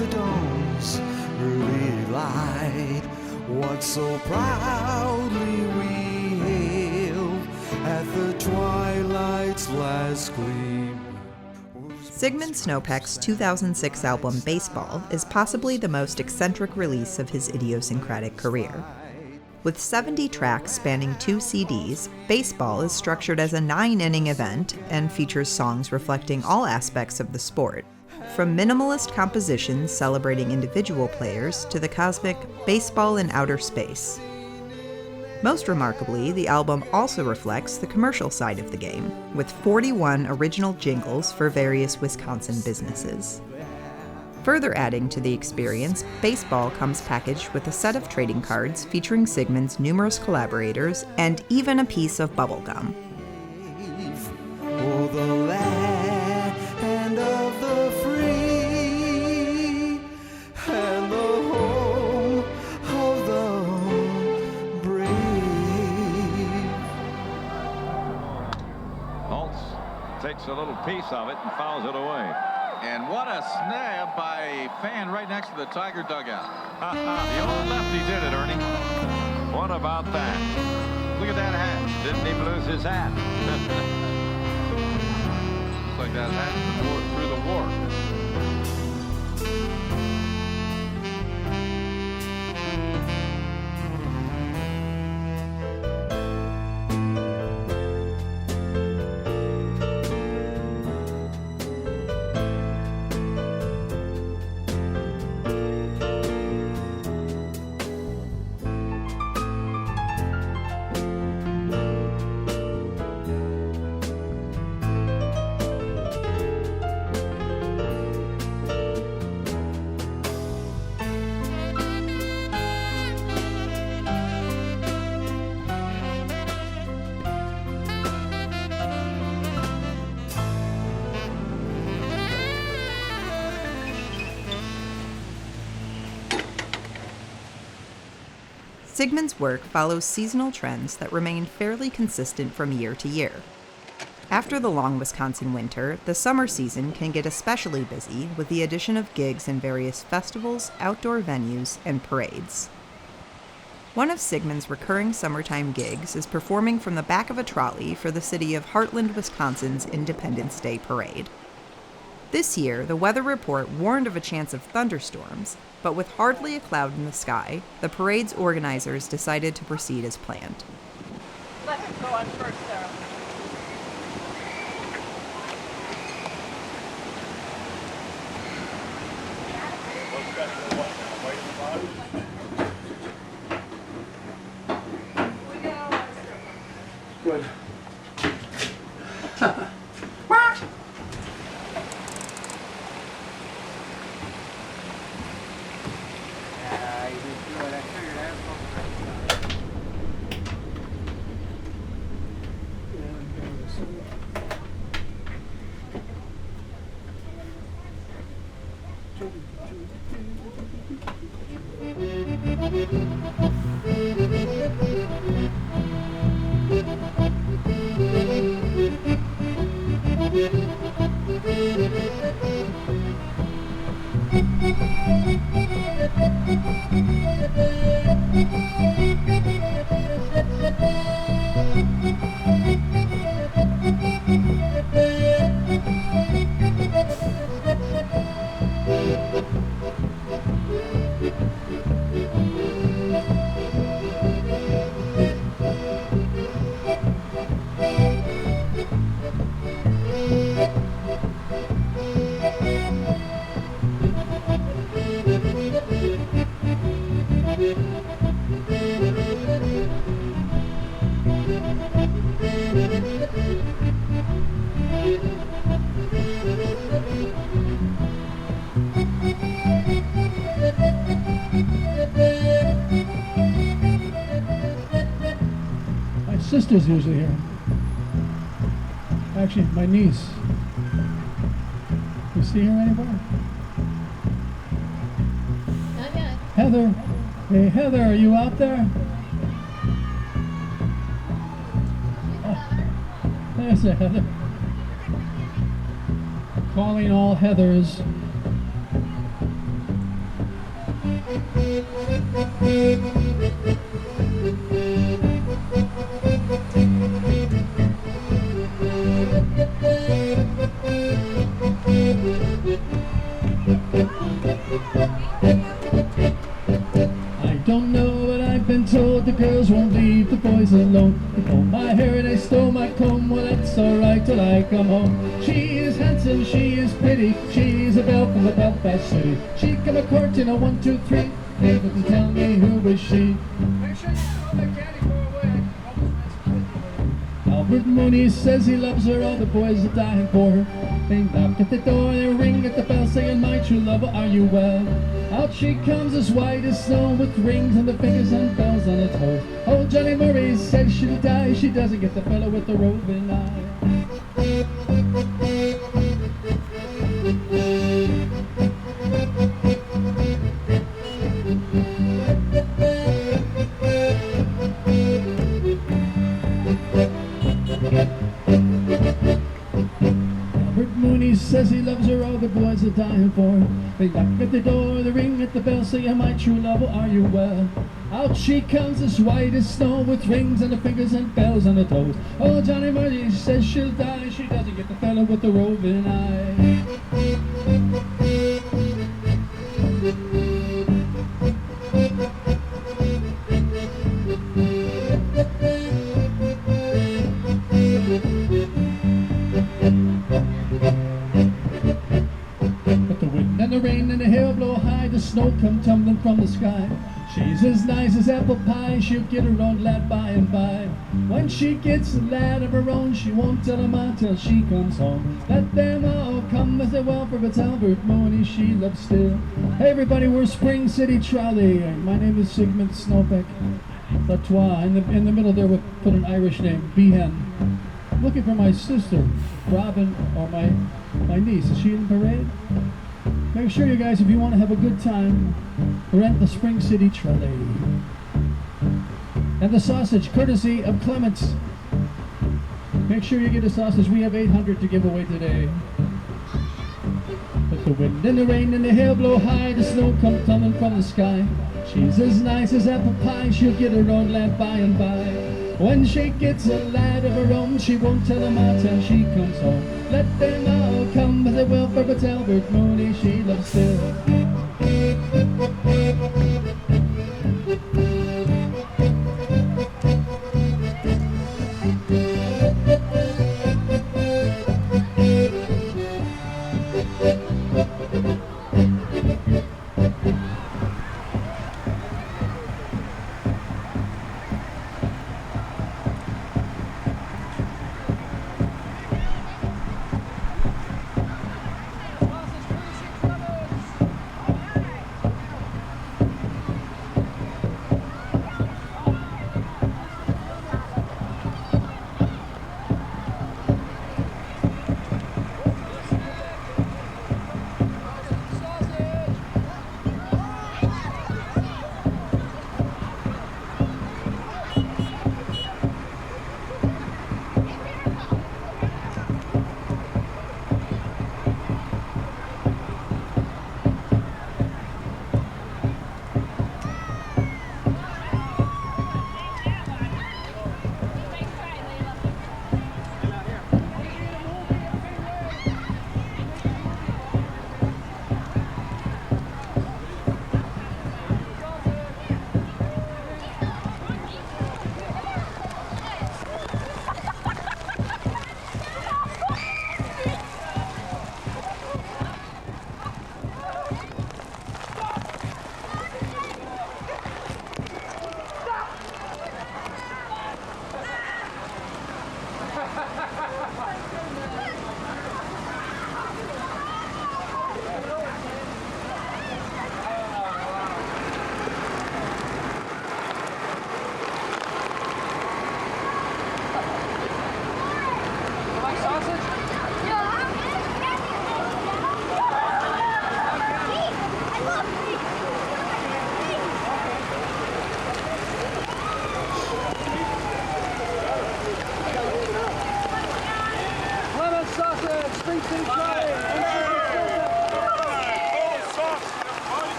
of the dawn's early light, what so proudly we hailed at the twilight's last gleam. Sigmund Snopek's 2006 album Baseball is possibly the most eccentric release of his idiosyncratic career. With 70 tracks spanning 2 CDs, Baseball is structured as a 9-inning event and features songs reflecting all aspects of the sport, from minimalist compositions celebrating individual players to the cosmic baseball in outer space. Most remarkably, the album also reflects the commercial side of the game, with 41 original jingles for various Wisconsin businesses. Further adding to the experience, Baseball comes packaged with a set of trading cards featuring Sigmund's numerous collaborators and even a piece of bubblegum. For the land of the free and the home of the brave. Holtz takes a little piece of it and fouls it away. And what a snap by a fan right next to the Tiger dugout. The old lefty did it, Ernie. What about that? Look at that hat. Didn't he lose his hat? Looks like that hat through the war. Sigmund's work follows seasonal trends that remain fairly consistent from year to year. After the long Wisconsin winter, the summer season can get especially busy with the addition of gigs in various festivals, outdoor venues, and parades. One of Sigmund's recurring summertime gigs is performing from the back of a trolley for the city of Heartland, Wisconsin's Independence Day Parade. This year, the weather report warned of a chance of thunderstorms, but with hardly a cloud in the sky, the parade's organizers decided to proceed as planned. Let him go on first, Sarah. Good. My sister's usually here. Actually, my niece. You see her anywhere? Not yet. Heather. Hey, Heather, are you out there? Oh, there's a Heather. Calling all Heathers. I don't know, but I've been told the girls won't leave the boys alone. They pulled my hair and they stole my comb. Well, that's alright till I come home. She is handsome, she is pretty. She's a belle from the Belfast city. She come a courting a 1, 2, 3. They couldn't tell me who was she. Make sure you throw the candy for away. Albert Mooney says he loves her. All the boys are dying for her. They knock at the door, they ring at the bell, saying, "My true love, are you well?" Out she comes as white as snow, with rings on the fingers and bells on the toes. Oh, Johnny Murray says she'll die. She doesn't get the fellow with the roving eye. Albert Mooney says he loves her, all the boys are dying for her. They knock at the door, they ring at the bell, saying, "My true love, are you well?" Out she comes as white as snow, with rings on the fingers and bells on the toes. Oh, Johnny Murray says she'll die. She doesn't get the fellow with the roving eye. But the wind and the rain and the hail blow high, the snow come tumbling from the sky. She's as nice as apple pie, she'll get her own lad by and by. When she gets a lad of her own, she won't tell him out till she comes home. Let them all come as they will, for it's Albert Mooney she loves still. Hey everybody, we're Spring City Trolley. My name is Sigmund Snopek III. In the middle there we put an Irish name, Behan. I'm looking for my sister, Robin, or my niece. Is she in the parade? Make sure you guys, if you want to have a good time, rent the Spring City Trolley. And the sausage, courtesy of Clements. Make sure you get a sausage. We have 800 to give away today. But the wind and the rain and the hail blow high, the snow come tumbling from the sky. She's as nice as apple pie, she'll get her own lad by and by. When she gets a lad of her own, she won't tell him out till she comes home. Let them all come as they will, for it's Albert Mooney she loves still.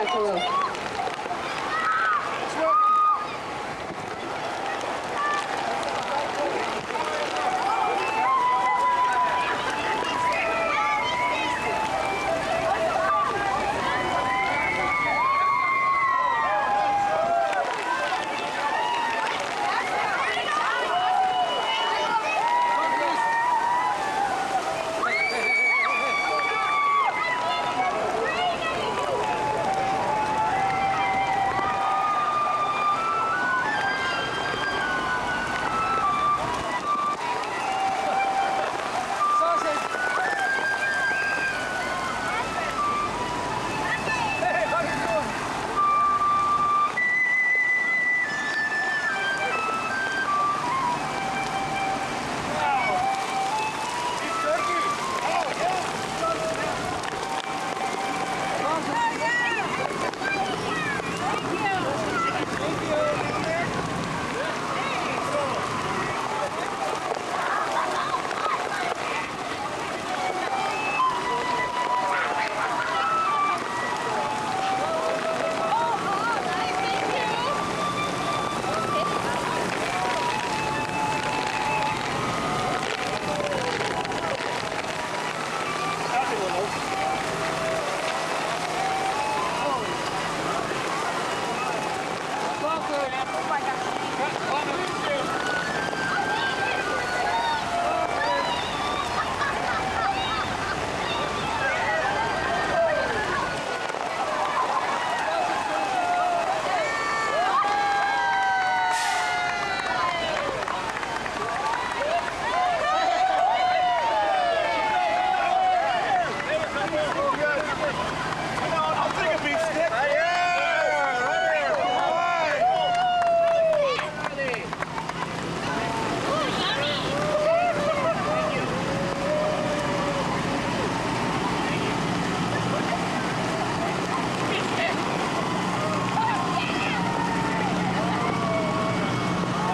back a little.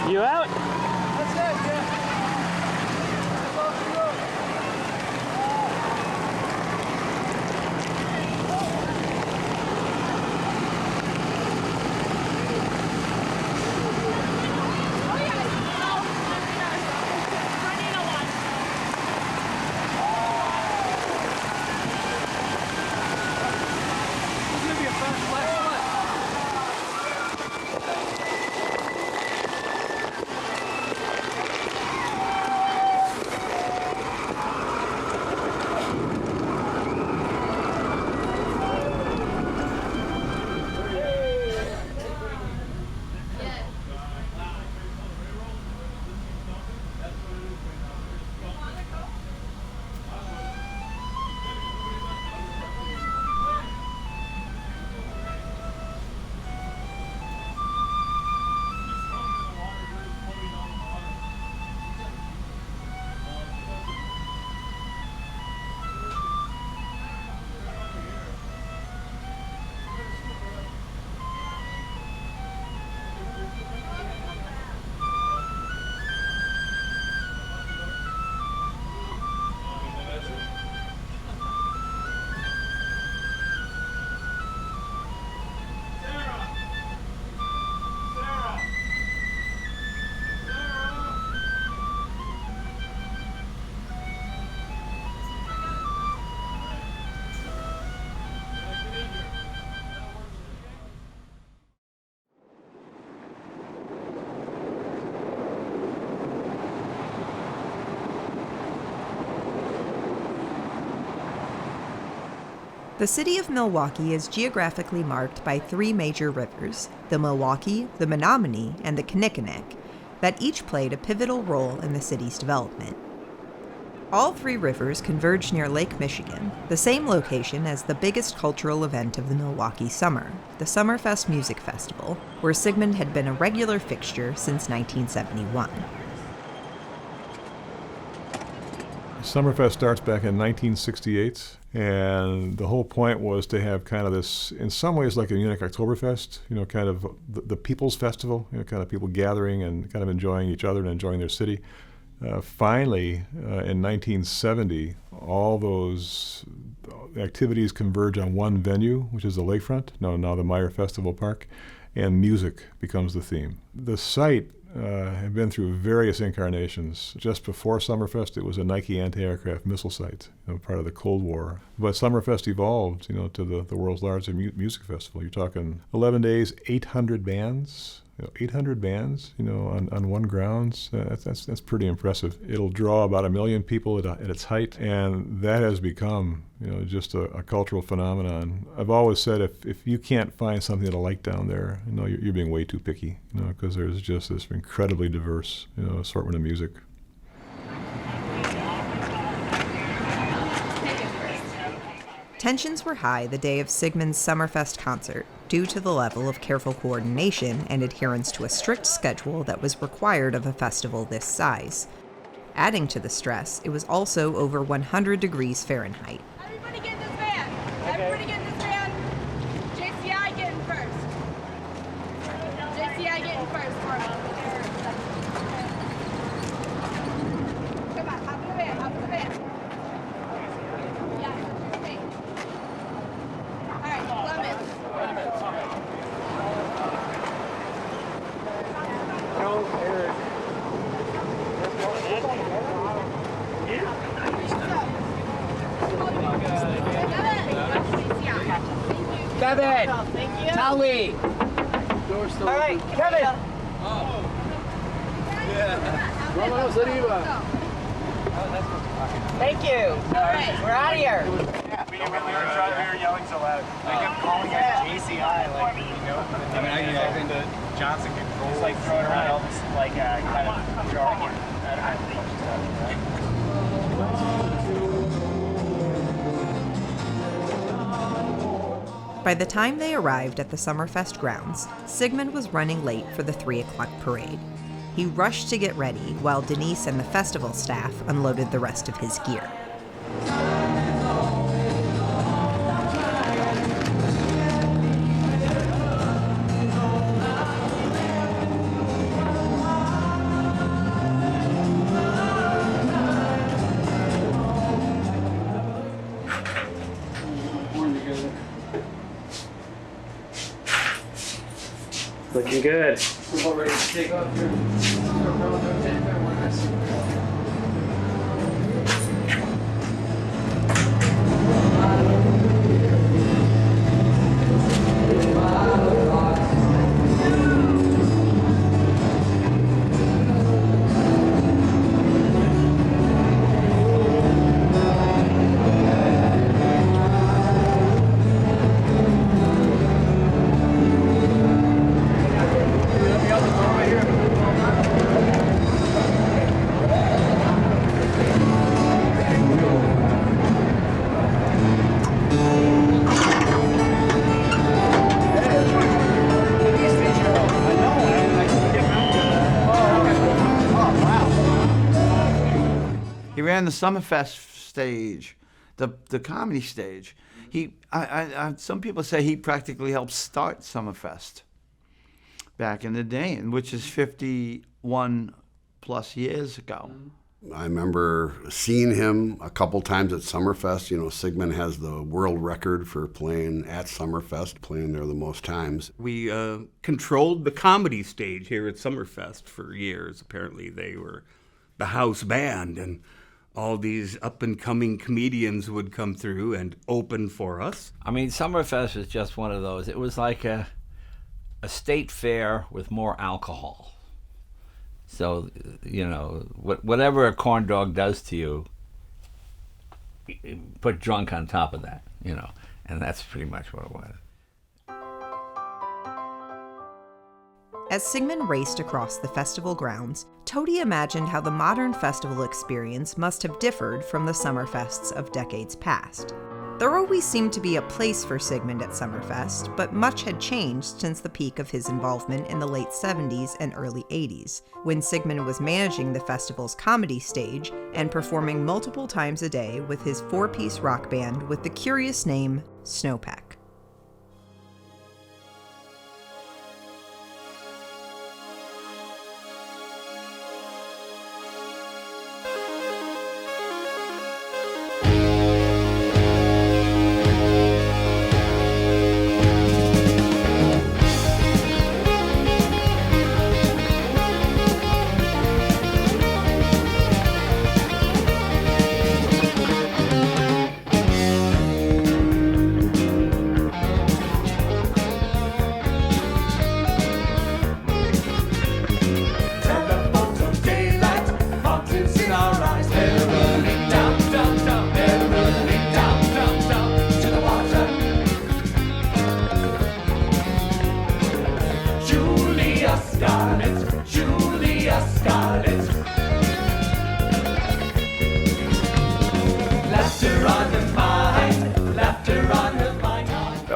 You out? The city of Milwaukee is geographically marked by three major rivers, the Milwaukee, the Menominee, and the Kinnickinnick, that each played a pivotal role in the city's development. All three rivers converge near Lake Michigan, the same location as the biggest cultural event of the Milwaukee summer, the Summerfest Music Festival, where Sigmund had been a regular fixture since 1971. Summerfest starts back in 1968, and the whole point was to have kind of this, in some ways like a Munich Oktoberfest, kind of the people's festival, kind of people gathering and kind of enjoying each other and enjoying their city. Finally, in 1970, all those the activities converge on one venue, which is the lakefront, now the Meyer Festival Park, and music becomes the theme. The site had been through various incarnations. Just before Summerfest, it was a Nike anti-aircraft missile site, part of the Cold War. But Summerfest evolved, to the world's largest music festival. You're talking 11 days, 800 bands. 800 bands, on one grounds. That's pretty impressive. It'll draw about 1 million people at its height, and that has become, just a cultural phenomenon. I've always said if you can't find something to like down there, you're being way too picky, because there's just this incredibly diverse, assortment of music. Tensions were high the day of Sigmund's Summerfest concert due to the level of careful coordination and adherence to a strict schedule that was required of a festival this size. Adding to the stress, it was also over 100 degrees Fahrenheit. Everybody get in this van. Everybody get in this van. JCI get in first. JCI get in first for me. Come on, hop in the van, hop in the van. Yeah, okay. All right, Clemens. Kevin! Thank you. Tully! All right, Kevin! Vámonos arriba. Thank you! All right. We're out of here! We were yelling so loud. I kept calling it JCI, I think the Johnson controls. Just like throwing around all this, kind of jargon. By the time they arrived at the Summerfest grounds, Sigmund was running late for the 3 o'clock parade. He rushed to get ready while Denise and the festival staff unloaded the rest of his gear. Looking good. We're all ready to take off here. He ran the Summerfest stage, the comedy stage. Some people say he practically helped start Summerfest back in the day, which is 51 plus years ago. I remember seeing him a couple times at Summerfest. Sigmund has the world record for playing at Summerfest, playing there the most times. We controlled the comedy stage here at Summerfest for years. Apparently they were the house band, and all these up-and-coming comedians would come through and open for us. I mean, Summerfest was just one of those. It was like a state fair with more alcohol. So, whatever a corn dog does to you, put drunk on top of that, and that's pretty much what it was. As Sigmund raced across the festival grounds, Tody imagined how the modern festival experience must have differed from the Summerfests of decades past. There always seemed to be a place for Sigmund at Summerfest, but much had changed since the peak of his involvement in the late 70s and early 80s, when Sigmund was managing the festival's comedy stage and performing multiple times a day with his 4-piece rock band with the curious name Snopek.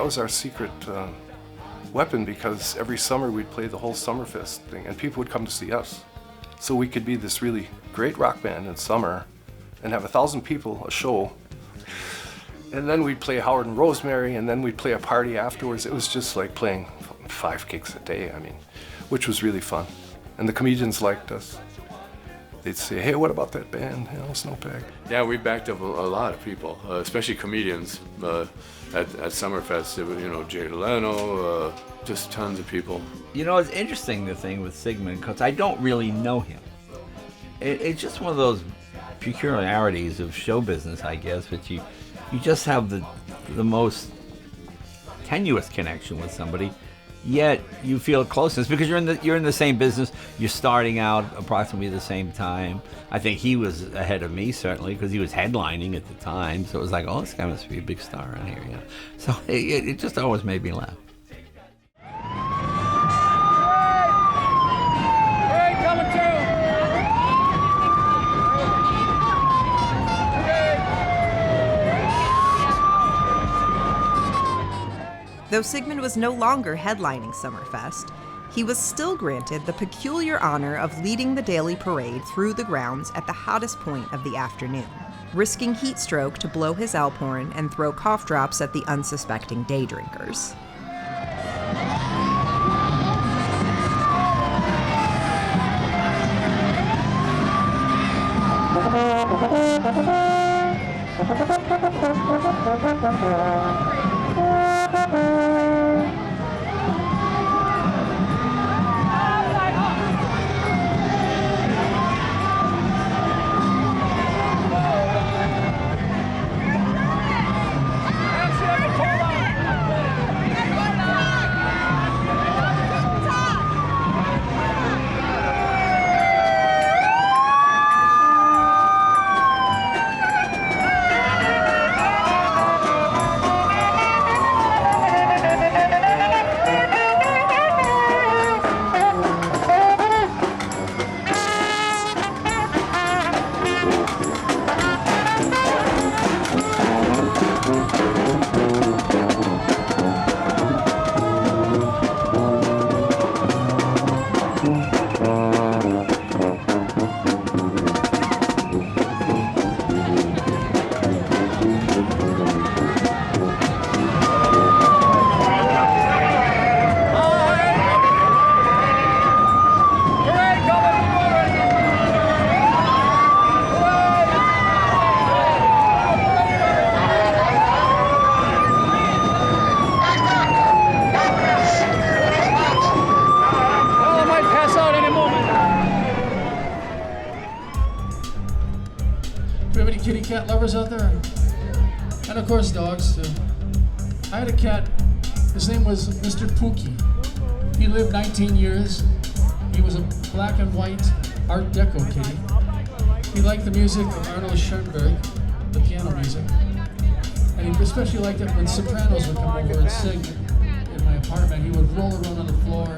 that was our secret weapon, because every summer we'd play the whole Summerfest thing and people would come to see us. So we could be this really great rock band in summer and have 1,000 people a show. And then we'd play Howard and Rosemary, and then we'd play a party afterwards. It was just like playing 5 gigs a day, I mean, which was really fun. And the comedians liked us. They'd say, hey, what about that band, Snopek? Yeah, we backed up a lot of people, especially comedians. At Summerfest, Jay Leno, just tons of people. It's interesting, the thing with Sigmund, because I don't really know him. It's just one of those peculiarities of show business, I guess, but you just have the most tenuous connection with somebody, yet you feel closeness because you're in the same business. You're starting out approximately the same time. I think he was ahead of me, certainly, because he was headlining at the time. So it was like, oh, this guy must be a big star around here, So it just always made me laugh. Hey, coming through. Though Sigmund was no longer headlining Summerfest, he was still granted the peculiar honor of leading the daily parade through the grounds at the hottest point of the afternoon, risking heat stroke to blow his Alphorn and throw cough drops at the unsuspecting day drinkers. Kitty cat lovers out there, and of course dogs too. I had a cat, his name was Mr. Pookie. He lived 19 years. He was a black and white Art Deco kitty. He liked the music of Arnold Schoenberg, the piano music, and he especially liked it when sopranos would come over and sing in my apartment. He would roll around on the floor,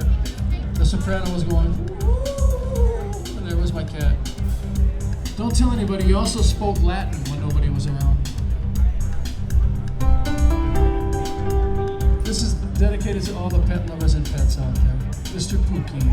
the soprano was going, and there was my cat. Don't tell anybody, he also spoke Latin when nobody was around. This is dedicated to all the pet lovers and pets out there. Mr. Pookie.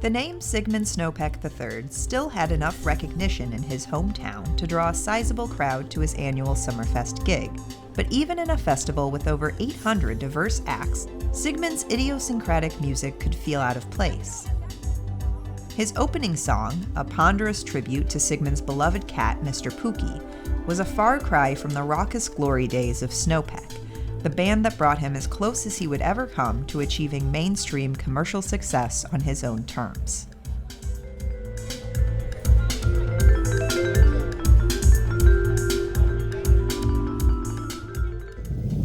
The name Sigmund Snopek III still had enough recognition in his hometown to draw a sizable crowd to his annual Summerfest gig. But even in a festival with over 800 diverse acts, Sigmund's idiosyncratic music could feel out of place. His opening song, a ponderous tribute to Sigmund's beloved cat, Mr. Pookie, was a far cry from the raucous glory days of Snopek, the band that brought him as close as he would ever come to achieving mainstream commercial success on his own terms.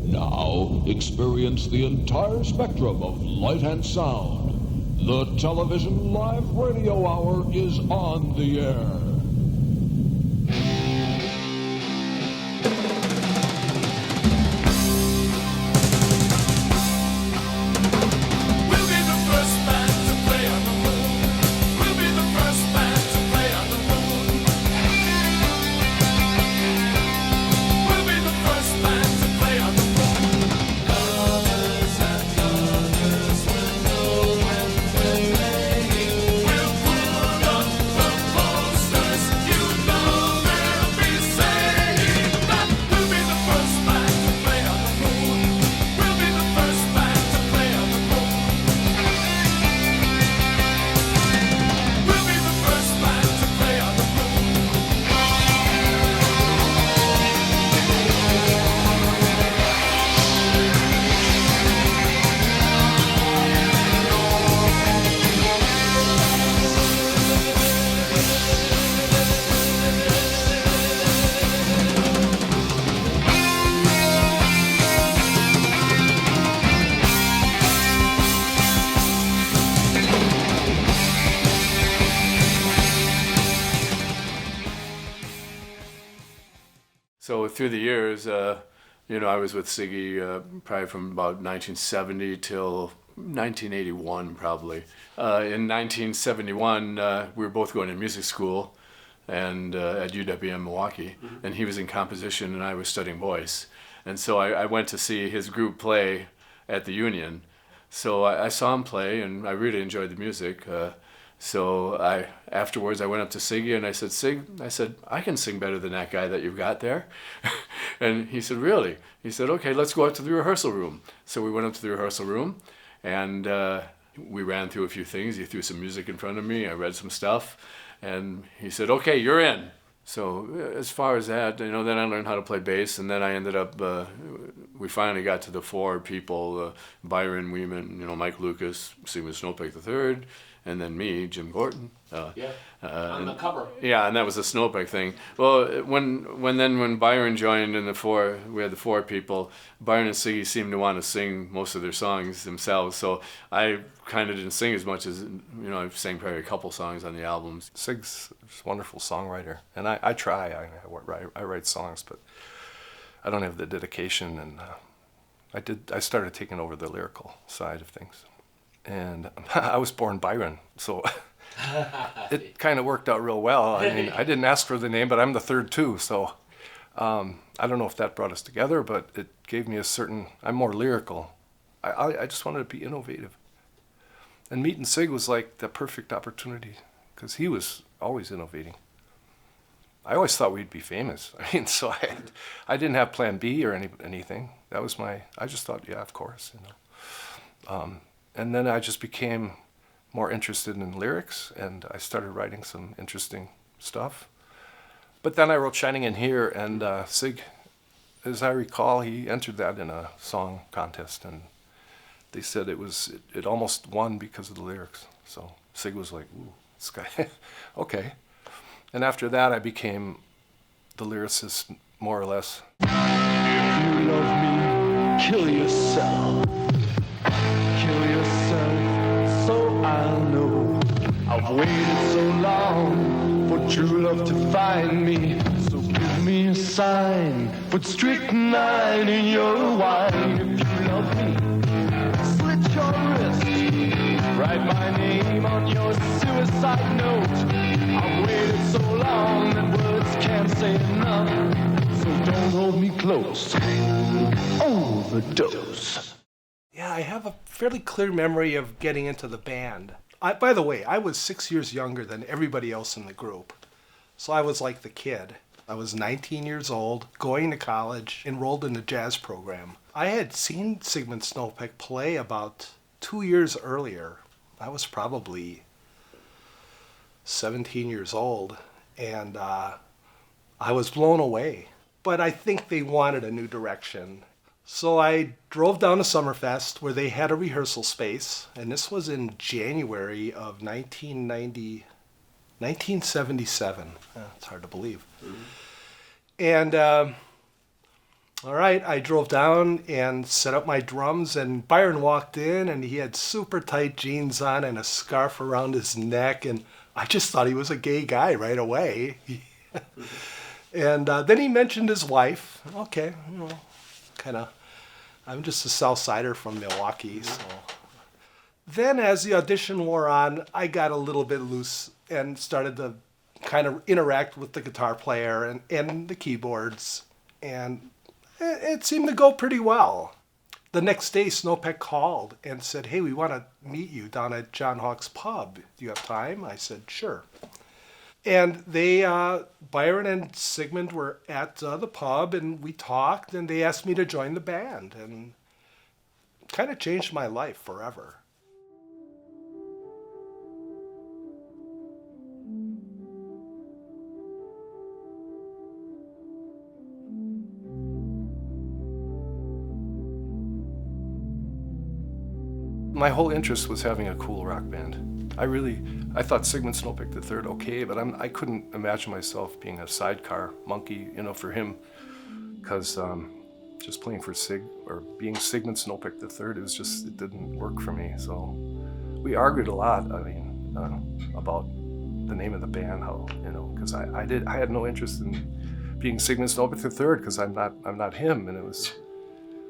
Now experience the entire spectrum of light and sound. The Television Live Radio Hour is on the air. So through the years, you know, I was with Siggy probably from about 1970 till 1981 probably. In 1971, we were both going to music school and at UWM Milwaukee, and he was in composition and I was studying voice. And so I went to see his group play at the Union. So I saw him play and I really enjoyed the music. So afterwards I went up to Siggy and I said, Sig, I can sing better than that guy that you've got there. And he said, really? He said, okay, let's go out to the rehearsal room. So we went up to the rehearsal room and we ran through a few things. He threw some music in front of me. I read some stuff and he said, okay, you're in. So as far as that, you know, then I learned how to play bass, and then I ended up, we finally got to the four people, Byron Weeman, you know, Mike Lucas, Sigmund Snopek III, and then me, Jim Gorton. On the cover. Yeah, and that was the Snopek thing. Well, when Byron joined in we had the four people, Byron and Siggy seemed to want to sing most of their songs themselves, so I kind of didn't sing as much as, you know, I sang probably a couple songs on the albums. Sig's a wonderful songwriter, and I try. I write songs, but I don't have the dedication, and I started taking over the lyrical side of things. And I was born Byron, so it kind of worked out real well. I mean, I didn't ask for the name, but I'm the third too, so I don't know if that brought us together, but it gave me I'm more lyrical. I just wanted to be innovative. And meeting Sig was like the perfect opportunity, because he was always innovating. I always thought we'd be famous. I mean, so I didn't have plan B or anything. That was I just thought, yeah, of course, you know. And then I just became more interested in lyrics, and I started writing some interesting stuff. But then I wrote Shining in Here, and Sig, as I recall, he entered that in a song contest, and they said it almost won because of the lyrics. So Sig was like, ooh, this guy, okay. And after that, I became the lyricist, more or less. If you love me, kill yourself. Kill yourself, so I'll know. I've waited so long for true love to find me. So give me a sign, put strychnine in your wine. If you love me, slit your wrist, write my name on your suicide note. I've waited so long that words can't say enough. So don't hold me close. Overdose. Yeah, I have a fairly clear memory of getting into the band. By the way, I was 6 years younger than everybody else in the group. So I was like the kid. I was 19 years old, going to college, enrolled in the jazz program. I had seen Sigmund Snopek play about 2 years earlier. I was probably 17 years old, and I was blown away. But I think they wanted a new direction. So I drove down to Summerfest, where they had a rehearsal space, and this was in January of 1977. It's hard to believe. Mm-hmm. And all right, I drove down and set up my drums, and Byron walked in, and he had super tight jeans on and a scarf around his neck, and I just thought he was a gay guy right away. And then he mentioned his wife. Okay, you know, I'm just a South Sider from Milwaukee, so. Then as the audition wore on, I got a little bit loose and started to kind of interact with the guitar player and the keyboards, and it seemed to go pretty well. The next day, Snopek called and said, hey, we want to meet you down at John Hawk's Pub. Do you have time? I said, sure. And they, Byron and Sigmund were at the pub, and we talked, and they asked me to join the band, and kind of changed my life forever. My whole interest was having a cool rock band. I thought Sigmund Snopek III okay, but I couldn't imagine myself being a sidecar monkey, you know, for him, because just playing for being Sigmund Snopek III, it didn't work for me. So we argued a lot. I mean, about the name of the band, how, you know, because I had no interest in being Sigmund Snopek III, because I'm not him, and it was.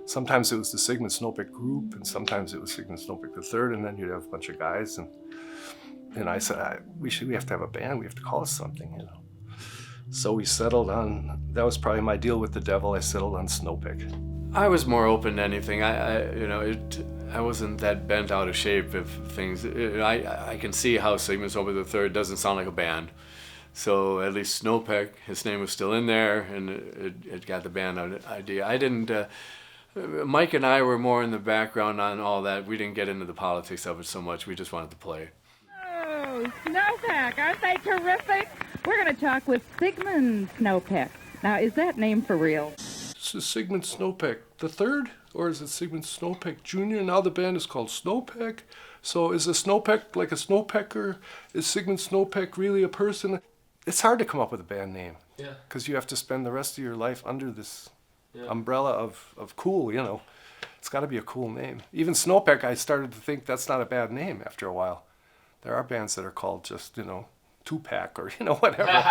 Sometimes it was the Sigmund Snopek group, and sometimes it was Sigmund Snopek III, and then you'd have a bunch of guys. And I said, we have to have a band. We have to call it something, you know. So we settled on. That was probably my deal with the devil. I settled on Snopek. I was more open to anything. I wasn't that bent out of shape of things. I can see how Sigmund Snopek III doesn't sound like a band. So at least Snopek, his name was still in there, and it got the band idea. I didn't. Mike and I were more in the background on all that. We didn't get into the politics of it so much. We just wanted to play. Oh, Snopek, aren't they terrific? We're going to talk with Sigmund Snopek. Now, is that name for real? This is Sigmund Snopek III, or is it Sigmund Snopek Jr.? Now the band is called Snopek. So is a Snopek like a snowpecker? Is Sigmund Snopek really a person? It's hard to come up with a band name. Yeah. Because you have to spend the rest of your life under this umbrella of cool, you know. It's got to be a cool name. Even Snopek, I started to think that's not a bad name after a while. There are bands that are called just, you know, Tupac or, you know, whatever.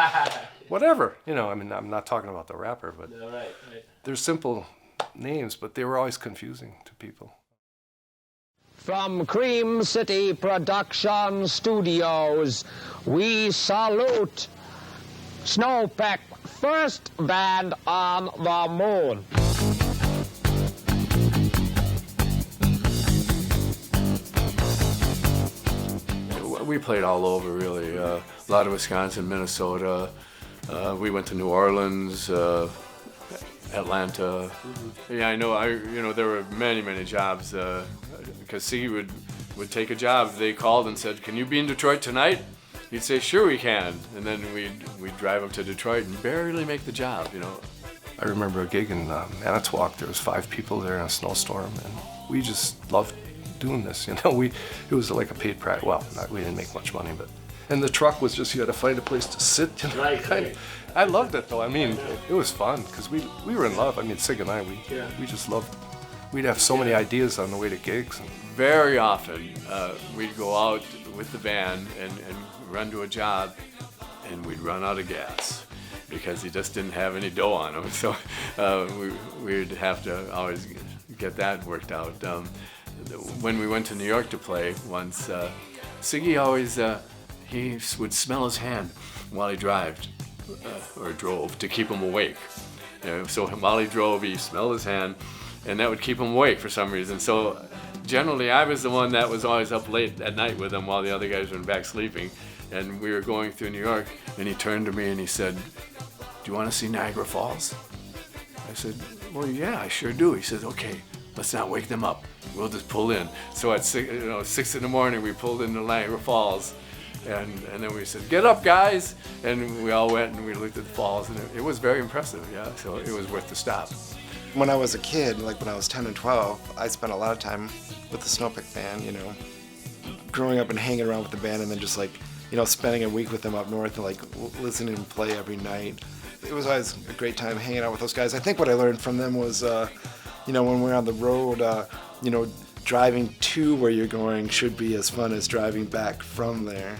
Whatever, you know, I mean, I'm not talking about the rapper, but they're simple names, but they were always confusing to people. From Cream City Production Studios, we salute Snopek, first band on the moon. We played all over, really. A lot of Wisconsin, Minnesota. We went to New Orleans, Atlanta. Yeah, I know. There were many jobs because he would take a job. They called and said, "Can you be in Detroit tonight?" He'd say, "Sure, we can." And then we'd drive up to Detroit and barely make the job, you know. I remember a gig in Manitowoc. There was 5 people there in a snowstorm, and we just loved doing this, you know. It was like a paid practice. Well, we didn't make much money, but and the truck was just, you had to find a place to sit, you know. Right. I loved it though. I mean, it was fun because we were in love. I mean, Sig and I, we just loved. We'd have so many ideas on the way to gigs. And very often we'd go out with the band and run to a job, and we'd run out of gas because he just didn't have any dough on him. So we'd have to always get that worked out. When we went to New York to play once, Siggy always, he would smell his hand while he drove to keep him awake. So while he drove, he smelled his hand, and that would keep him awake for some reason. So generally, I was the one that was always up late at night with him while the other guys were back sleeping. And we were going through New York, and he turned to me and he said, "Do you want to see Niagara Falls?" I said, "Well, yeah, I sure do." He said, "Okay, let's not wake them up. We'll just pull in." So at 6 in the morning, we pulled into Niagara Falls, and then we said, "Get up, guys!" And we all went and we looked at the falls, and it was very impressive. Yeah, so it was worth the stop. When I was a kid, like when I was 10 and 12, I spent a lot of time with the Snopek band. You know, growing up and hanging around with the band, and then just like, you know, spending a week with them up north and like listening to them play every night. It was always a great time hanging out with those guys. I think what I learned from them was, you know, when we're on the road, you know, driving to where you're going should be as fun as driving back from there.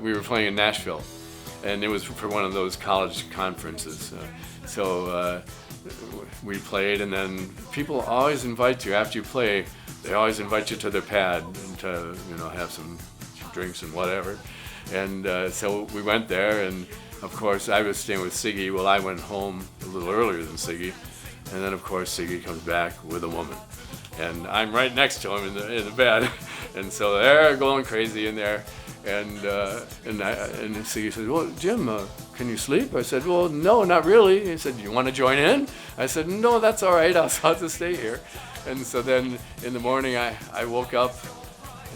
We were playing in Nashville, and it was for one of those college conferences. So we played, and then people always invite you after you play. They always invite you to their pad and to, you know, have some drinks and whatever. And so we went there, and of course I was staying with Siggy. Well, I went home a little earlier than Siggy, and then of course Siggy comes back with a woman, and I'm right next to him in the bed, and so they're going crazy in there, and Siggy said, "Well, Jim, can you sleep?" I said, "Well, no, not really." He said, "You want to join in?" I said, "No, that's all right. I'll just stay here." And so then in the morning I woke up,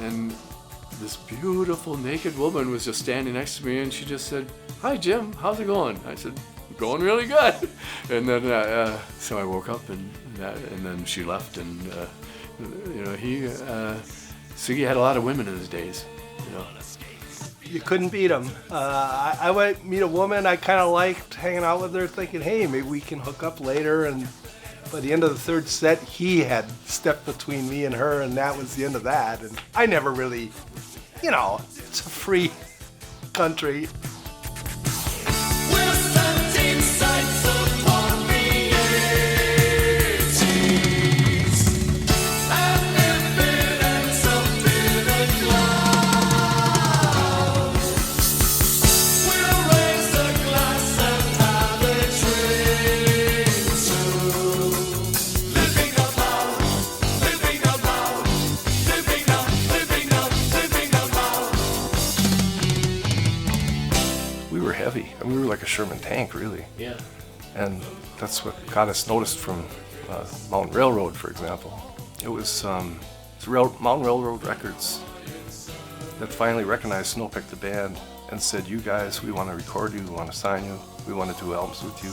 and this beautiful naked woman was just standing next to me, and she just said, "Hi, Jim, how's it going?" I said, "Going really good." And then so I woke up, and then she left, and you know, Siggy had a lot of women in his days, you know. You couldn't beat him. I went meet a woman. I kind of liked hanging out with her, thinking, hey, maybe we can hook up later. And by the end of the third set, he had stepped between me and her, and that was the end of that. And I never really, you know, it's a free country. We're 17 sides Sherman tank, really. Yeah. And that's what got us noticed from Mountain Railroad, for example. It was Mountain Railroad Records that finally recognized Snopek the band and said, "You guys, we want to record you, we want to sign you, we want to do albums with you."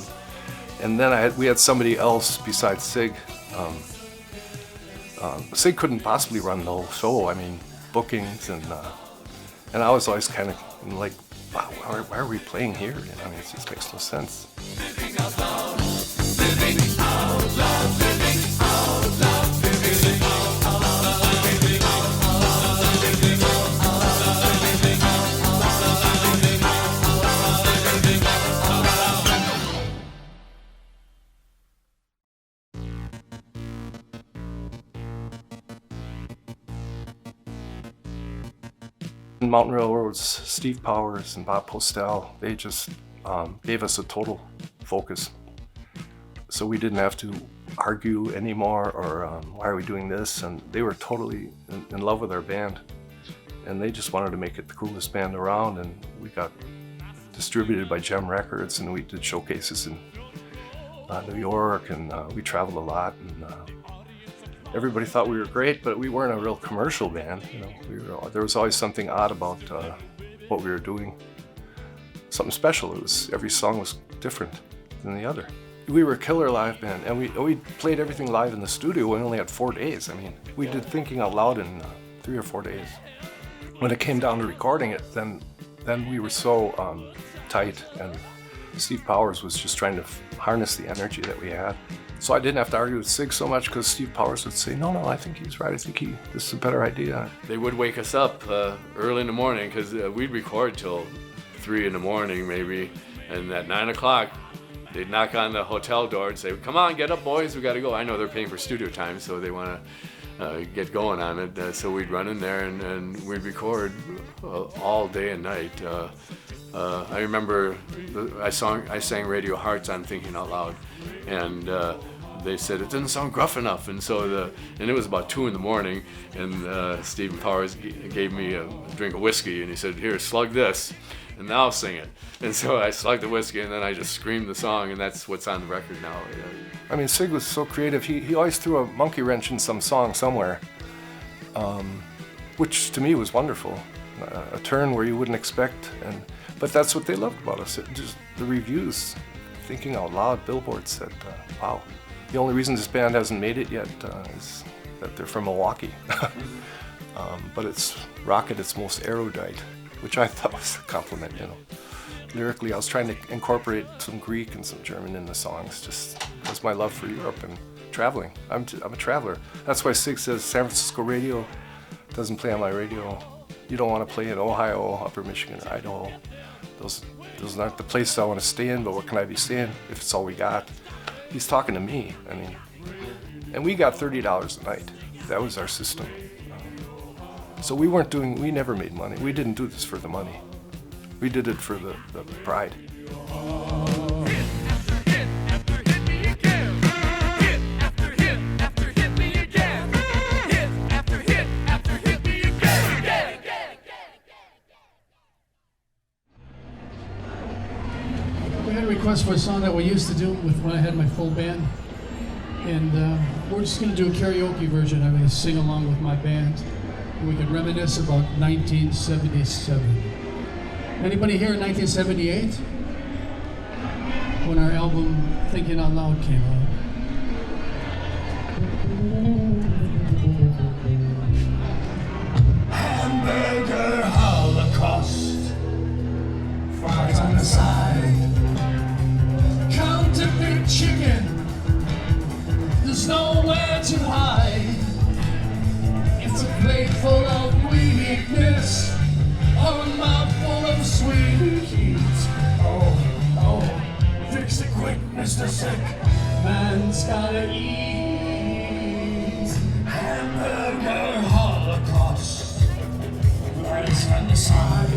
And then we had somebody else besides Sig. Sig couldn't possibly run the whole show. I mean, bookings and I was always kind of like, wow, why are we playing here? You know, I mean, it just makes no sense. Mountain Railroad's Steve Powers and Bob Postel, they just gave us a total focus. So we didn't have to argue anymore or why are we doing this? And they were totally in love with our band. And they just wanted to make it the coolest band around, and we got distributed by Gem Records, and we did showcases in New York, and we traveled a lot. And everybody thought we were great, but we weren't a real commercial band. You know, there was always something odd about what we were doing. Something special. Every song was different than the other. We were a killer live band, and we played everything live in the studio. We only had 4 days. I mean, we did Thinking Out Loud in 3 or 4 days. When it came down to recording it, then we were so tight, and Steve Powers was just trying to harness the energy that we had. So I didn't have to argue with Sig so much, because Steve Powers would say, no, I think he's right. I think this is a better idea. They would wake us up early in the morning, because we'd record till 3 in the morning maybe, and at 9 o'clock they'd knock on the hotel door and say, "Come on, get up, boys, we got to go." I know they're paying for studio time, so they want to get going on it. So we'd run in there and we'd record all day and night. I remember I sang Radio Hearts on Thinking Out Loud, and they said it didn't sound gruff enough, and so it was about 2 in the morning, and Stephen Powers gave me a drink of whiskey, and he said, "Here, slug this, and now sing it." And so I slugged the whiskey, and then I just screamed the song, and that's what's on the record now. I mean, Sig was so creative. He always threw a monkey wrench in some song somewhere, which to me was wonderful. A turn where you wouldn't expect, but that's what they loved about us. Just the reviews, Thinking Out Loud, Billboard said, "Wow, the only reason this band hasn't made it yet is that they're from Milwaukee." But it's rock at its most erudite, which I thought was a compliment, you know. Lyrically, I was trying to incorporate some Greek and some German in the songs, just because my love for Europe and traveling. I'm a traveler. That's why Sig says San Francisco radio doesn't play on my radio. You don't want to play in Ohio, Upper Michigan, or Idaho. Those aren't the places I want to stay in, but what can I be saying if it's all we got? He's talking to me, I mean. And we got $30 a night. That was our system. So we never made money. We didn't do this for the money. We did it for the pride. We had a request for a song that we used to do when I had my full band. And we're just going to do a karaoke version. I'm going to sing along with my band. And we can reminisce about 1977. Anybody here in 1978? When our album Thinking Out Loud came out. Hamburger Holocaust, fries on the side, counterfeit chicken, there's nowhere to hide. It's a plate full of weakness, or a mouthful of sweet heat. Oh, fix it quick, Mr. Sick. Man's gotta eat. Hamburger Holocaust, fries on the side,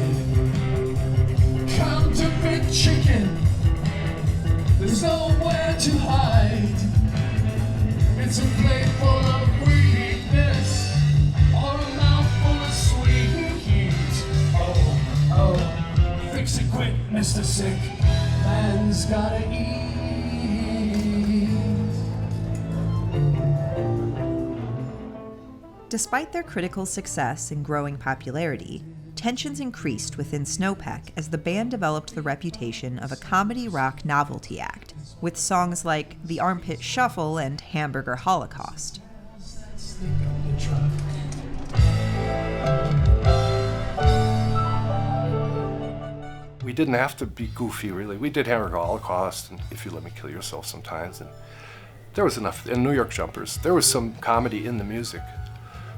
counterfeit chicken, there's nowhere to hide. It's a plate full of weakness, or a mouthful of sweet heat. Oh, fix it quick, Mr. Sick. man's gotta eat. Despite their critical success and growing popularity, tensions increased within Snopek as the band developed the reputation of a comedy rock novelty act, with songs like The Armpit Shuffle and Hamburger Holocaust. We didn't have to be goofy, really. We did Hamburger Holocaust and If You Let Me Kill Yourself sometimes, and there was enough. And New York Jumpers, there was some comedy in the music.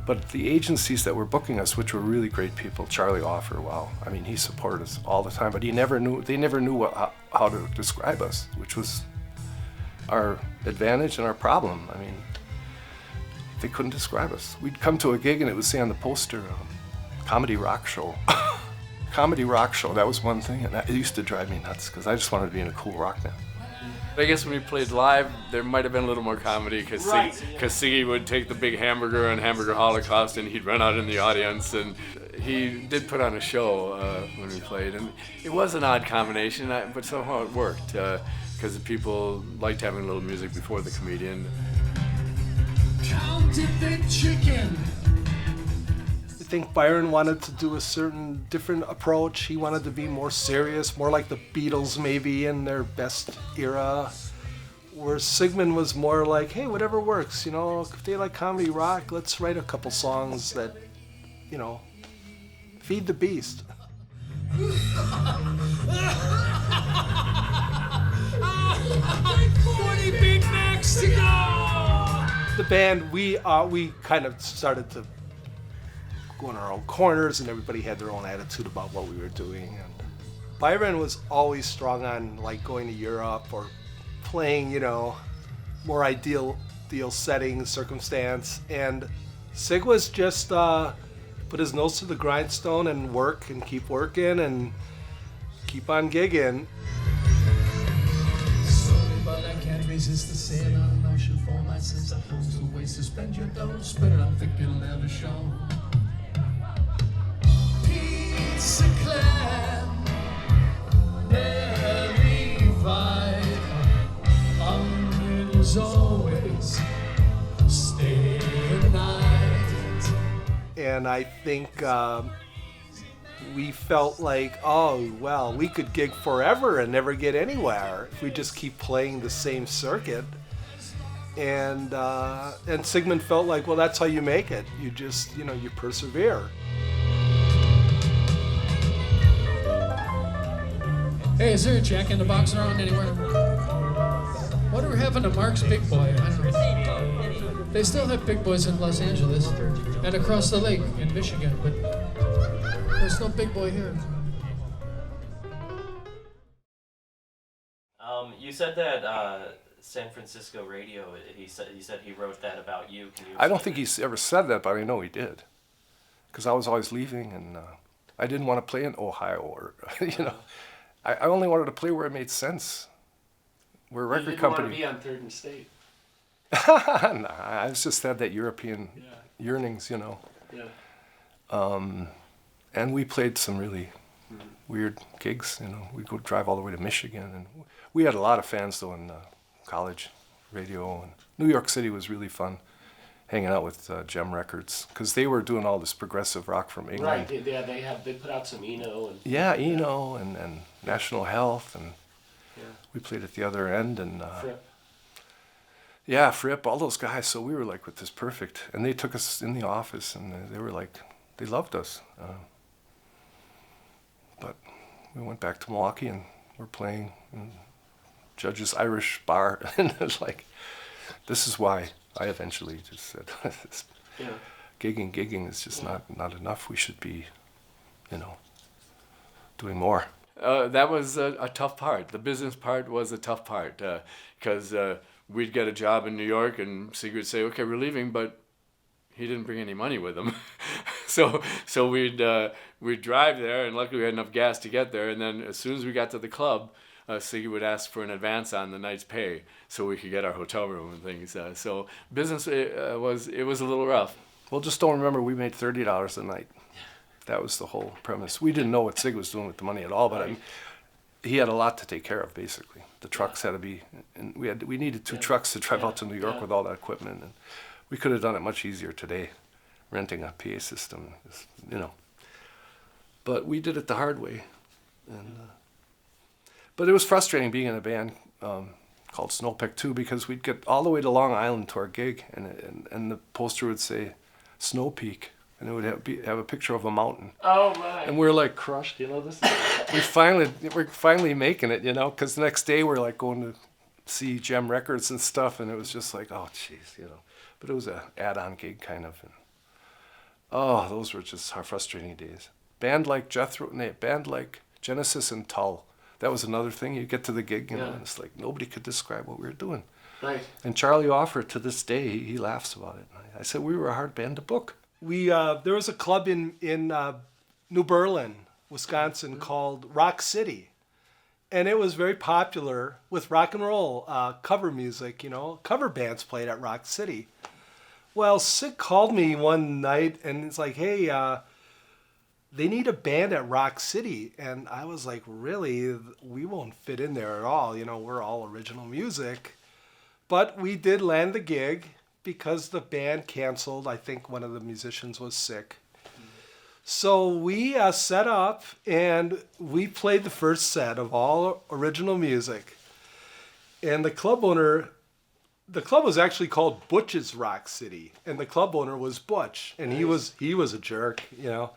But the agencies that were booking us, which were really great people, Charlie Offer, wow, I mean, he supported us all the time, but they never knew how to describe us, which was our advantage and our problem. I mean, they couldn't describe us. We'd come to a gig and it would say on the poster, comedy rock show. Comedy rock show, that was one thing, and it used to drive me nuts because I just wanted to be in a cool rock band. I guess when we played live, there might have been a little more comedy because Siggy would take the big hamburger and Hamburger Holocaust and he'd run out in the audience, and he did put on a show when we played, and it was an odd combination, but somehow it worked because the people liked having a little music before the comedian. Counterfeit chicken. I think Byron wanted to do a certain different approach. He wanted to be more serious, more like the Beatles maybe in their best era. Where Sigmund was more like, hey, whatever works, you know, if they like comedy rock, let's write a couple songs that, you know, feed the beast. 40 Big Macs to go! The band, we kind of started to go in our own corners, and everybody had their own attitude about what we were doing. And Byron was always strong on like going to Europe or playing, you know, more ideal settings, circumstance. And Sig was just put his nose to the grindstone and work and keep working and keep on gigging. Sorry, but I can't resist the sin on notion for my sins. I pose the ways to spend your dough, spend it, I'm thinking it'll never show. Pizza clam, verified, onions always stay the night. And I think we felt like, oh, well, we could gig forever and never get anywhere if we just keep playing the same circuit. And Sigmund felt like, well, that's how you make it. You just, you know, you persevere. Hey, is there a Jack in the Box around anywhere? Whatever happened to Mark's Big Boy? I don't know. They still have Big Boys in Los Angeles and across the lake in Michigan, but there's no Big Boy here. You said that San Francisco radio, he said he wrote that about you. Can you I don't think he's ever said that, but I know he did. Because I was always leaving, and I didn't want to play in Ohio, or, you know. I only wanted to play where it made sense. Where a record company... You didn't want to be on 3rd and State. Nah, I just had that European yearnings, you know. Yeah. And we played some really weird gigs, you know. We'd go drive all the way to Michigan, and we had a lot of fans, though, in college radio. And New York City was really fun, hanging out with Gem Records, because they were doing all this progressive rock from England. Right, yeah, they put out some Eno. And, yeah, Eno and National Health, and we played at the other end, and Fripp. Yeah, Fripp, all those guys. So we were like with this perfect, and they took us in the office, and they were like, they loved us. But we went back to Milwaukee, and we're playing in Judge's Irish Bar, and it's like, this is why I eventually just said, gigging is just not enough. We should be, you know, doing more. That was a tough part. The business part was a tough part because we'd get a job in New York and Sigurd would say, okay, we're leaving, but he didn't bring any money with him. so we'd drive there, and luckily we had enough gas to get there, and then as soon as we got to the club, Siggy would ask for an advance on the night's pay so we could get our hotel room and things. So business, it was a little rough. Well, just don't remember we made $30 a night. That was the whole premise. We didn't know what Sig was doing with the money at all, but he had a lot to take care of, basically. The trucks had to be, and we needed 2 trucks to drive out to New York with all that equipment, and we could have done it much easier today, renting a PA system, you know. But we did it the hard way, and but it was frustrating being in a band called Snopek II, because we'd get all the way to Long Island to our gig, and the poster would say Snow Peak, and it would have a picture of a mountain. Oh my! And we're like crushed, you know. We're finally making it, you know, because the next day we're like going to see Gem Records and stuff, and it was just like, oh jeez, you know. But it was a add-on gig kind of, and oh, those were just frustrating days. Band like Genesis and Tull. That was another thing. You get to the gig, you know, and it's like nobody could describe what we were doing. Right. And Charlie Offer, to this day, he laughs about it. I said we were a hard band to book. There was a club in New Berlin, Wisconsin, called Rock City, and it was very popular with rock and roll cover music. You know, cover bands played at Rock City. Well, Sig called me one night, and it's like, hey, they need a band at Rock City. And I was like, really? We won't fit in there at all. You know, we're all original music. But we did land the gig because the band canceled. I think one of the musicians was sick. So we set up, and we played the first set of all original music. And the club was actually called Butch's Rock City, and the club owner was Butch, and he was a jerk, you know.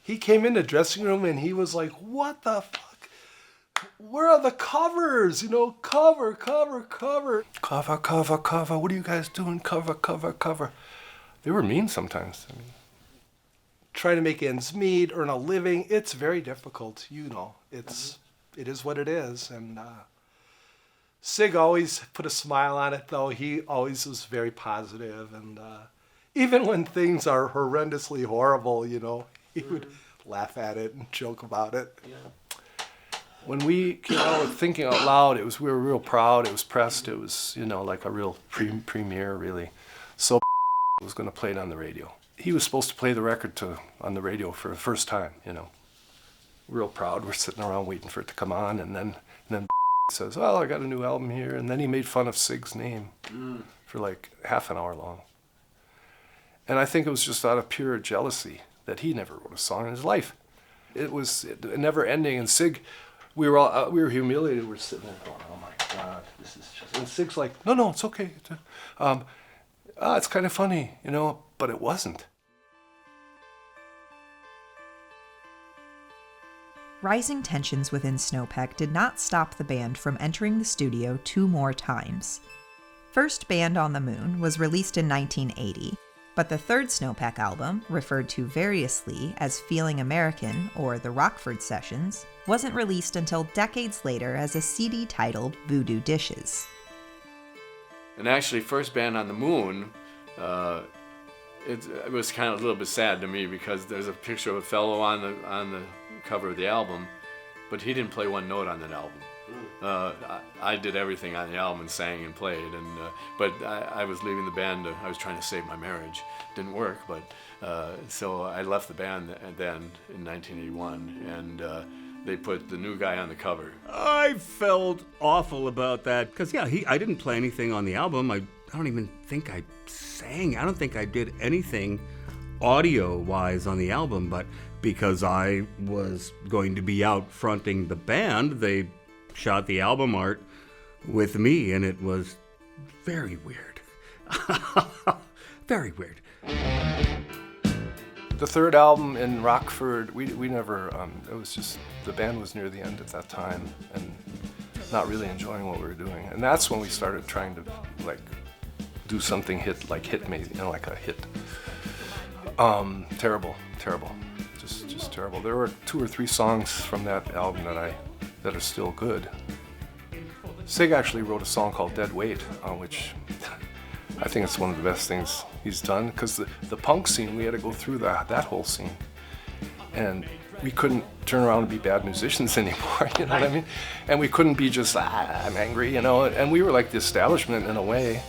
He came in the dressing room and he was like, what the fuck? Where are the covers? You know, cover. Cover. What are you guys doing? Cover. They were mean sometimes. I mean, trying to make ends meet, earn a living, it's very difficult, you know. It is what it is. And Sig always put a smile on it, though. He always was very positive. And even when things are horrendously horrible, you know, he would laugh at it and joke about it. Yeah. When we came out with Thinking Out Loud, we were real proud. It was pressed. It was, you know, like a real premiere, really. So was going to play it on the radio. He was supposed to play the record on the radio for the first time, you know. Real proud. We're sitting around waiting for it to come on, and then says, well, I got a new album here. And then he made fun of Sig's name for like half an hour long. And I think it was just out of pure jealousy that he never wrote a song in his life. It was never ending, and Sig, we were humiliated. We're sitting there going, oh my God, this is just, and Sig's like, no, it's okay. It's kind of funny, you know, but it wasn't. Rising tensions within Snopek did not stop the band from entering the studio 2 more times. First Band on the Moon was released in 1980, but the third Snopek album, referred to variously as Feeling American or The Rockford Sessions, wasn't released until decades later as a CD titled Voodoo Dishes. And actually, First Band on the Moon, it was kind of a little bit sad to me, because there's a picture of a fellow on the cover of the album, but he didn't play one note on that album. I did everything on the album and sang and played, but I was leaving the band. I was trying to save my marriage. Didn't work, but so I left the band then in 1981, and they put the new guy on the cover. I felt awful about that, because I didn't play anything on the album. I don't even think I sang. I don't think I did anything audio-wise on the album, but because I was going to be out fronting the band, they shot the album art with me, and it was very weird. Very weird. The third album in Rockford, we never, it was just, the band was near the end at that time and not really enjoying what we were doing. And that's when we started trying to, like, do something hit me, you know, like a hit. Terrible. Just terrible. There were 2 or 3 songs from that album that are still good. Sig actually wrote a song called Dead Weight, which I think it's one of the best things he's done, because the punk scene, we had to go through that whole scene, and we couldn't turn around and be bad musicians anymore, you know what I mean? And we couldn't be just, I'm angry, you know, and we were like the establishment in a way.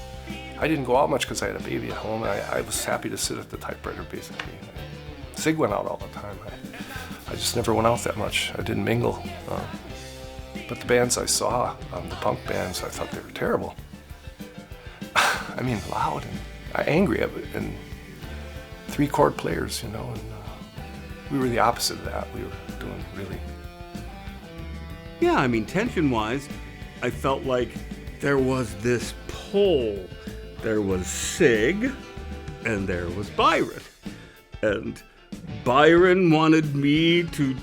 I didn't go out much because I had a baby at home, and I was happy to sit at the typewriter, basically. Sig went out all the time. I just never went out that much. I didn't mingle. But the bands I saw, the punk bands, I thought they were terrible. I mean, loud and angry, and 3-chord players, you know, and we were the opposite of that. We were doing really... Yeah, I mean, tension-wise, I felt like there was this pole. There was Sig, and there was Byron. And Byron wanted me to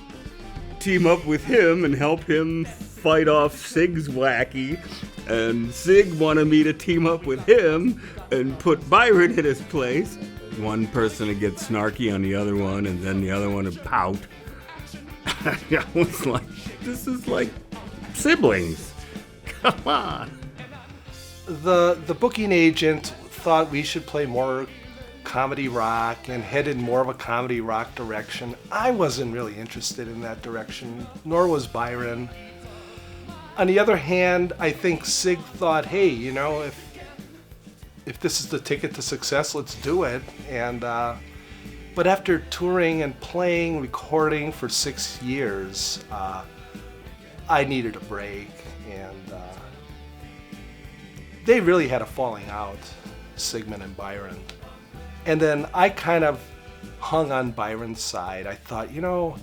team up with him and help him fight off Sig's wacky, and Sig wanted me to team up with him and put Byron in his place. One person would get snarky on the other one, and then the other one would pout. I was like, this is like siblings. Come on. The booking agent thought we should play more comedy rock and head in more of a comedy rock direction. I wasn't really interested in that direction, nor was Byron. On the other hand, I think Sig thought, hey, you know, if this is the ticket to success, let's do it. And but after touring and playing, recording for 6 years, I needed a break, and they really had a falling out, Sigmund and Byron. And then I kind of hung on Byron's side. I thought, you know,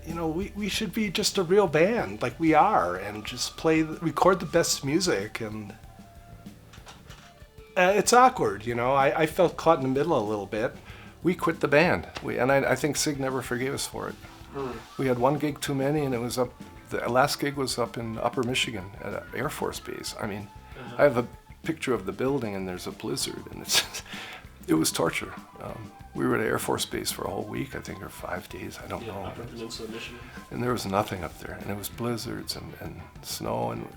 we should be just a real band like we are, and just record the best music. And it's awkward, you know. I felt caught in the middle a little bit. We quit the band, and I think Sig never forgave us for it. We had one gig too many, and it was up. The last gig was up in Upper Michigan at an Air Force base. I mean, I have a picture of the building, and there's a blizzard, and it was torture. We were at Air Force Base for a whole week, I think, or 5 days, I don't know. Upper Peninsula, Michigan. And there was nothing up there, and it was blizzards and snow, and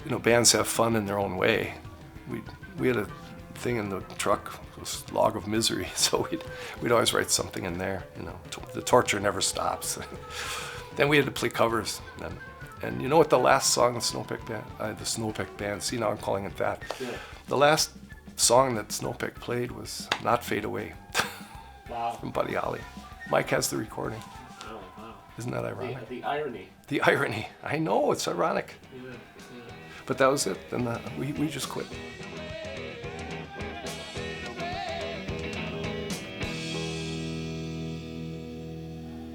you know, bands have fun in their own way. We had a thing in the truck, this log of misery, so we'd always write something in there, you know. The torture never stops. Then we had to play covers, and you know what the last song the Snopek band, see now I'm calling it that. Yeah. The last song that Snopek played was Not Fade Away. Wow. From Buddy Holly. Mike has the recording. Oh, wow. Isn't that ironic? The irony. The irony. I know, it's ironic. Yeah. But that was it. Then we just quit.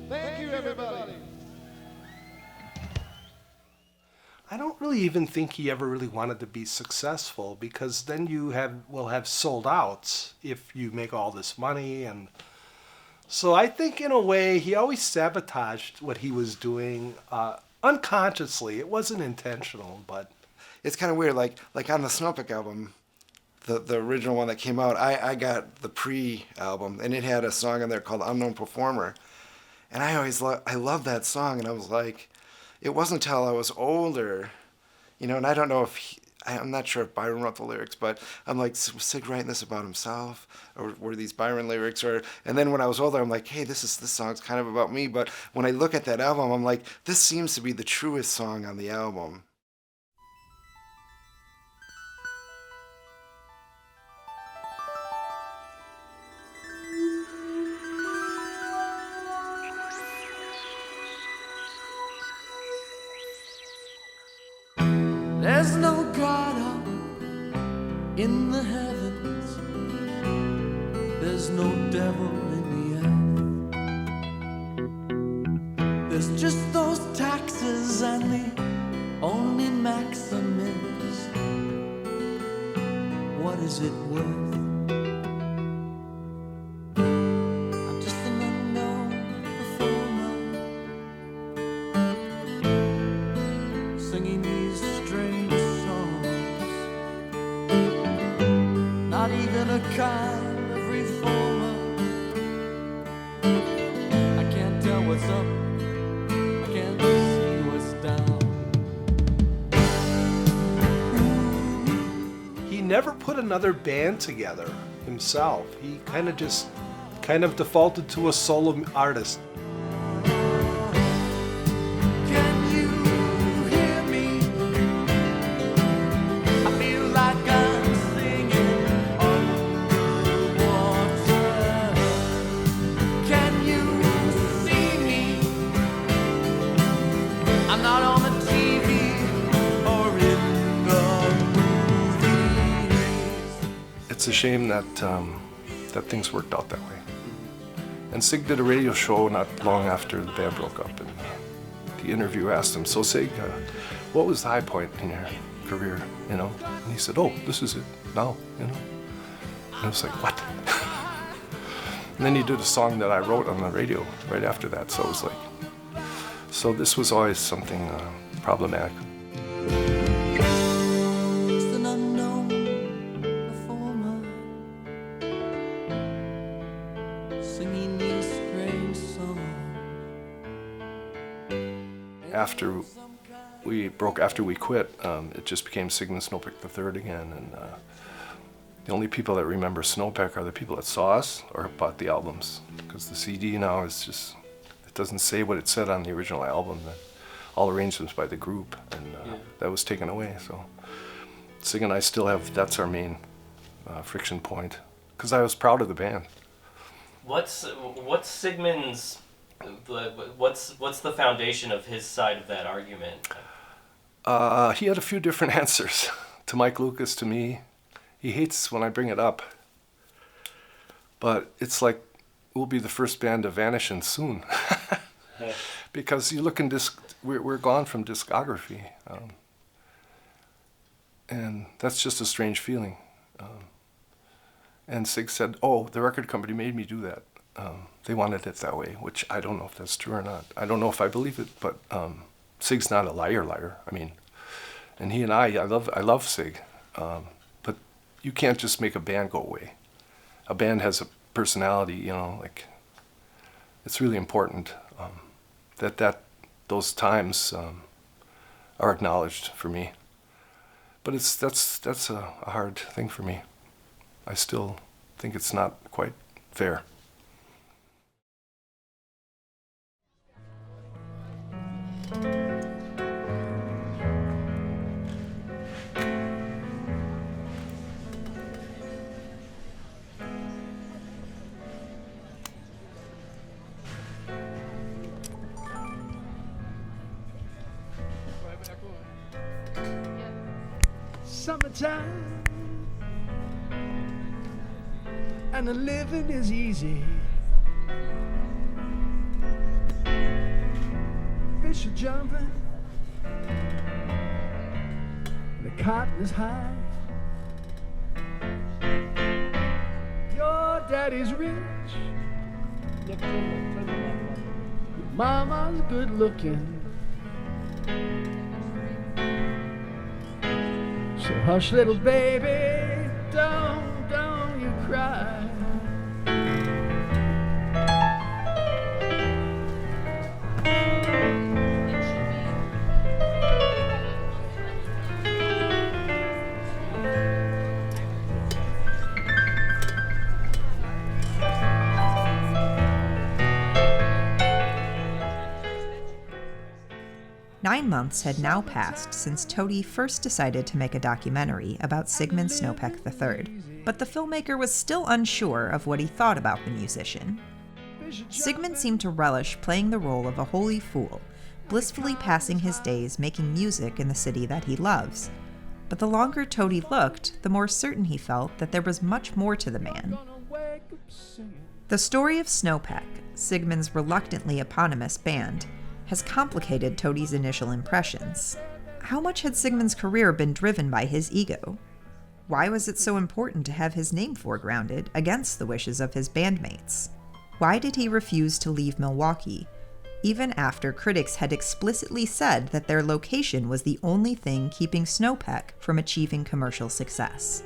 Thank you, everybody. I don't really even think he ever really wanted to be successful, because then you will have sold outs if you make all this money. And so I think in a way he always sabotaged what he was doing unconsciously. It wasn't intentional, but it's kind of weird. Like on the Snopek album, the original one that came out, I got the pre-album, and it had a song on there called Unknown Performer. And I loved that song, and I was like, it wasn't until I was older, you know, and I don't know if I'm not sure if Byron wrote the lyrics, but I'm like, was Sig writing this about himself, or were these Byron lyrics? And then when I was older, I'm like, hey, this song's kind of about me. But when I look at that album, I'm like, this seems to be the truest song on the album. There's no God up in the heavens. There's no devil in the earth. There's just those taxes, and the only maxim is, what is it worth? I'm just an unknown performer, singing these strange songs. Not even a kind of reformer. I can't tell what's up, I can't see what's down. he never put another band together himself. He kind of defaulted to a solo artist. Can you hear me? I feel like I'm singing underwater. Can you see me? I'm not it's a shame that that things worked out that way. And Sig did a radio show not long after the band broke up, and the interviewer asked him, "So Sig, what was the high point in your career, you know?" And he said, "Oh, this is it now, you know." And I was like, "What?" And then he did a song that I wrote on the radio right after that, so it was like, so this was always something problematic. After we quit, it just became Sigmund Snopek III again, and the only people that remember Snopek are the people that saw us or bought the albums, because the CD now is just, it doesn't say what it said on the original album, that all arrangements by the group, and that was taken away. So Sig and I still have, that's our main friction point, because I was proud of the band. What's Sigmund's, what's the foundation of his side of that argument? He had a few different answers to Mike Lucas, to me. He hates when I bring it up, but it's like we'll be the first band to vanish and soon. Because you look in we're gone from discography, and that's just a strange feeling. And Sig said, "Oh, the record company made me do that. They wanted it that way," which I don't know if that's true or not. I don't know if I believe it, but Sig's not a liar. I mean, and he and I love Sig, but you can't just make a band go away. A band has a personality, you know. Like, it's really important that those times are acknowledged for me. But that's a hard thing for me. I still think it's not quite fair. Summertime, and the living is easy. Fish are jumping, the cotton is high. Your daddy's rich, your mama's good looking. So hush, little baby, don't you cry. Nine months had now passed since Toady first decided to make a documentary about Sigmund Snopek III, but the filmmaker was still unsure of what he thought about the musician. Sigmund seemed to relish playing the role of a holy fool, blissfully passing his days making music in the city that he loves. But the longer Toady looked, the more certain he felt that there was much more to the man. The story of Snopek, Sigmund's reluctantly eponymous band, has complicated Toady's initial impressions. How much had Sigmund's career been driven by his ego? Why was it so important to have his name foregrounded against the wishes of his bandmates? Why did he refuse to leave Milwaukee, even after critics had explicitly said that their location was the only thing keeping Snopek from achieving commercial success?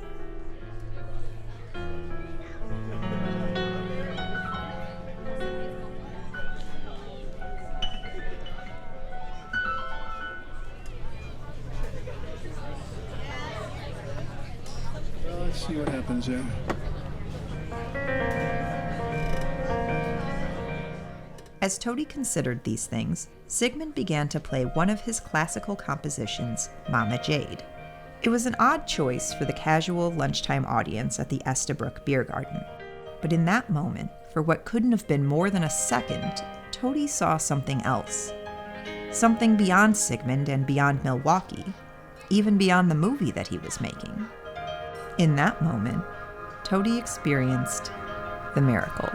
Let's see what happens there. As Toady considered these things, Sigmund began to play one of his classical compositions, Mama Jade. It was an odd choice for the casual lunchtime audience at the Estabrook Beer Garden. But in that moment, for what couldn't have been more than a second, Toady saw something else. Something beyond Sigmund and beyond Milwaukee, even beyond the movie that he was making. In that moment, Cody experienced the miracle.